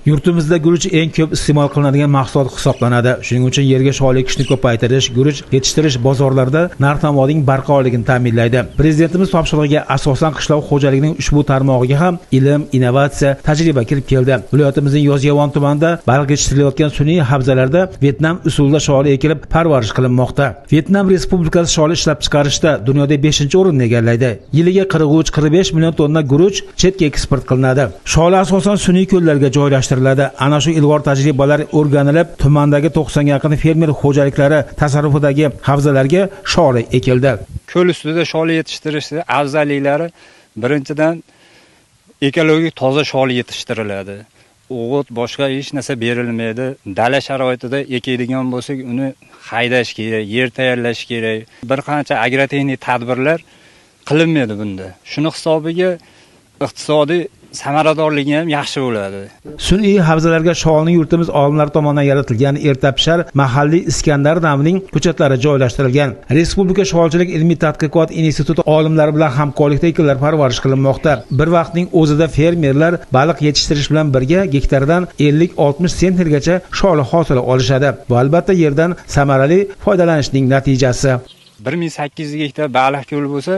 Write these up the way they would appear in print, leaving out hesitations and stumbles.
Yurtimizda guruch eng ko'p iste'mol qilinadigan mahsulot hisoblanadi. Shuning uchun yerga shol ekishni ko'paytirish, guruch yetishtirish bozorlarda narx-navoning barqarorligini ta'minlaydi. Prezidentimiz topshirig'iga asosan qishloq xo'jaligining ushbu tarmog'iga ham ilm, innovatsiya, tajriba kirib keldi. Viloyatimizning Yozyovon tumanida baliq yetishtirilayotgan sun'iy havzalarda Vyetnam usulida sholi ekilib parvarish qilinmoqda. Vyetnam Respublikasi sholi ishlab chiqarishda dunyoda 5-o'rinni egallaydi. Yiliga 43-45 million tonna guruch chetga eksport qilinadi. Sholi asosan sun'iy ko'llarga joylashtiriladi. Ana shu ilg'or tajribalar o'rganilib, tumandagi 90 ga yaqin fermer xo'jaliklari tasarrufidagi havzalarga sholi ekildi. Ko'l ustida sholi yetishtirishning afzalliklari birinchidan ekologik toza sholi yetishtiriladi. O'g'it boshqa hech narsa berilmaydi. Dala sharoitida ekadigan bo'lsak, uni haydash kerak, yer tayyorlash kerak. Bir qancha agrotexnik tadbirlar qilinmaydi bunda. Shuni hisobiga iqtisodiy samaradorligi ham yaxshi bo'ladi. Sun'iy havzalarga sholning yurtimiz olimlari tomonidan yaratilgan ertapishar mahalliy Iskandar nomining ko'chatlari joylashtirilgan. Respublika sholchilik ilmiy tadqiqot instituti olimlari bilan hamkorlikda ekinlar parvarish qilinmoqda. Bir vaqtning o'zida fermerlar baliq yetishtirish bilan birga gektaridan 50-60 sentnergacha sholi hosili olishadi. Bu albatta yerdan samarali foydalanishning natijasi. 1800 gektar baliq ko'li bo'lsa,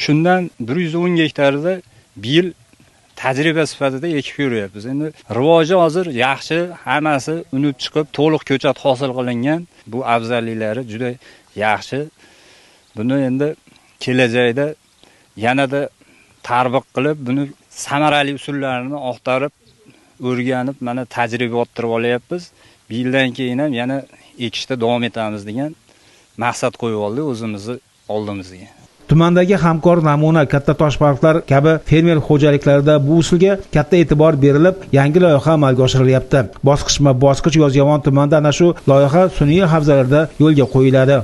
shundan 110 gektarida bir yil tajriba sifatida ekib ko'ryapmiz. Endi rivoji hozir yaxshi, hammasi unib chiqib, to'liq ko'chat hosil qilingan. Bu afzalliklari juda yaxshi. Buni endi kelajakda yanada tarbiq qilib, buni samarali usullarini axtarib, o'rganib, mana tajriba orttirib olyapmiz. Bir yildan keyin ham yana ekishda davom etamiz degan maqsad qo'yib oldik o'zimizni oldimizga. Tumandagi hamkor namuna katta toshbaliqlar kabi fermer xo'jaliklarida bu usulga katta e'tibor berilib, yangi loyiha amalga oshirilyapti. Bosqichma-bosqich Yozyovon tumanida ana shu loyiha sun'iy havzalarda yo'lga qo'yiladi.